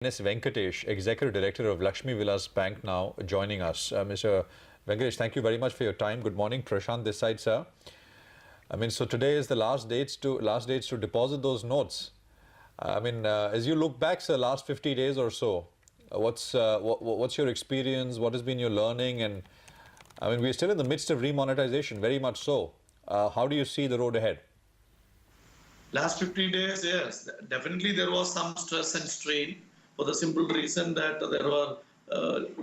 Ms. Venkatesh, Executive Director of Lakshmi Vilas Bank, now joining us. Mr. Venkatesh, thank you very much for your time. Good morning. Prashant this side, sir. So today is the last dates to deposit those notes. As you look back, sir, last 50 days or so, what's your experience? What has been your learning? And we're still in the midst of remonetization, very much so. How do you see the road ahead? Last 50 days, yes, definitely there was some stress and strain for the simple reason that there were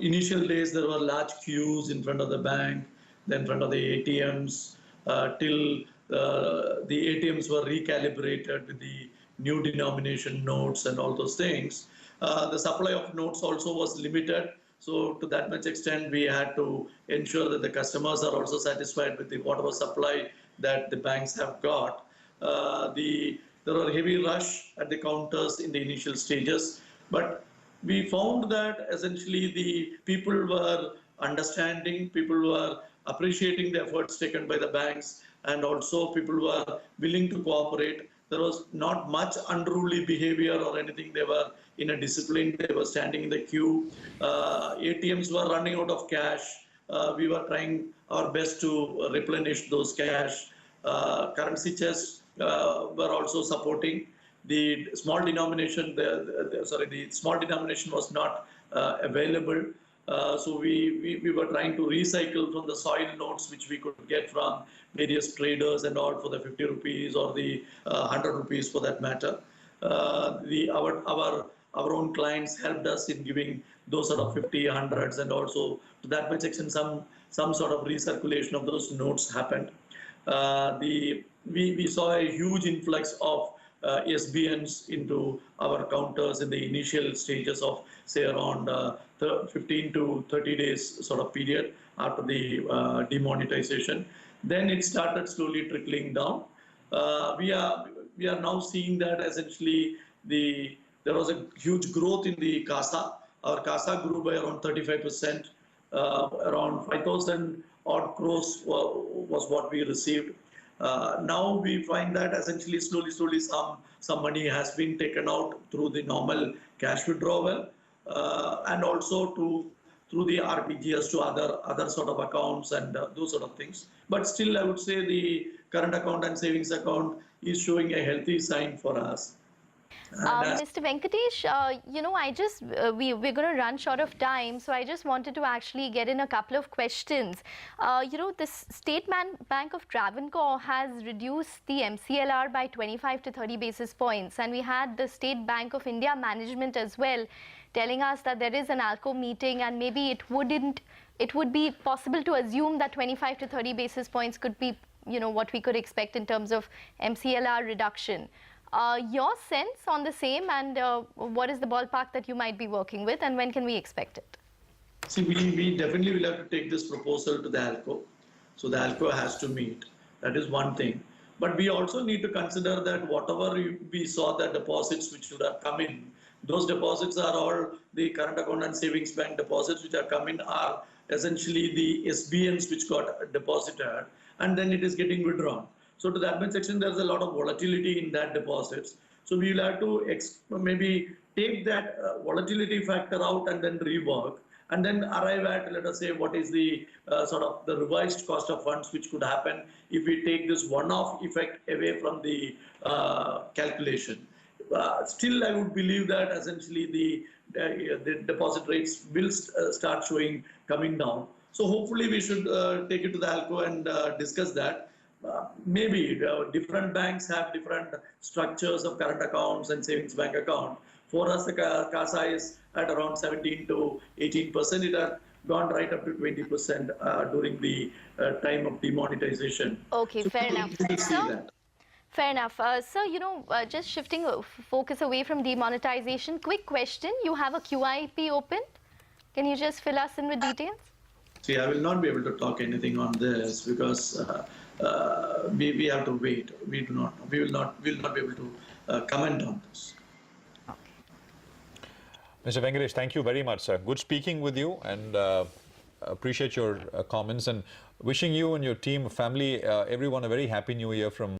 initial days there were large queues in front of the bank, then in front of the ATMs, till the ATMs were recalibrated with the new denomination notes and all those things. The supply of notes also was limited. So to that much extent, we had to ensure that the customers are also satisfied with the whatever supply that the banks have got. There were heavy rush at the counters in the initial stages, but we found that essentially the people were understanding, people were appreciating the efforts taken by the banks, and also people were willing to cooperate. There was not much unruly behavior or anything. They were in a discipline. They were standing in the queue. ATMs were running out of cash. We were trying our best to replenish those cash. Currency chests were also supporting. The small denomination, the small denomination was not available. So we were trying to recycle from the soil notes which we could get from various traders and all for the 50 rupees or the 100 rupees for that matter. Our own clients helped us in giving those sort of 50, 100s, and also to that much extent some sort of recirculation of those notes happened. We saw a huge influx of SBNs into our counters in the initial stages of, say, around 15 to 30 days sort of period after the demonetization. Then it started slowly trickling down. We are now seeing that essentially there was a huge growth in the CASA. Our CASA grew by around 35%. Around 5,000 odd crores was what we received. Now we find that essentially slowly some money has been taken out through the normal cash withdrawal and also through the RTGS to other sort of accounts and those sort of things. But still, I would say the current account and savings account is showing a healthy sign for us. Mr. Venkatesh, we're going to run short of time, so I just wanted to actually get in a couple of questions. The State Bank of Travancore has reduced the MCLR by 25 to 30 basis points, and we had the State Bank of India management as well telling us that there is an ALCO meeting and maybe it would be possible to assume that 25 to 30 basis points could be, what we could expect in terms of MCLR reduction. Your sense on the same, and what is the ballpark that you might be working with, and when can we expect it? See, we definitely will have to take this proposal to the ALCO. So the ALCO has to meet. That is one thing. But we also need to consider that whatever we saw the deposits which should have come in, those deposits are all the current account and savings bank deposits which are coming are essentially the SBNs which got deposited, and then it is getting withdrawn. So to that much extent, there's a lot of volatility in that deposits. So we will have to maybe take that volatility factor out and then rework and then arrive at, let us say, what is the sort of the revised cost of funds which could happen if we take this one-off effect away from the calculation. Still, I would believe that essentially the deposit rates will start coming down. So hopefully we should take it to the ALCO and discuss that. Maybe different banks have different structures of current accounts and savings bank account. For us, the CASA is at around 17 to 18%. It had gone right up to 20% during the time of demonetization. Okay, so fair enough. Fair enough. Sir, just shifting focus away from demonetization, quick question. You have a QIP opened. Can you just fill us in with details? See, I will not be able to talk anything on this because we have to wait. We will not be able to comment on this. Okay. Mr. Venkatesh, thank you very much, sir. Good speaking with you, and appreciate your comments, and wishing you and your team, family, everyone a very happy new year from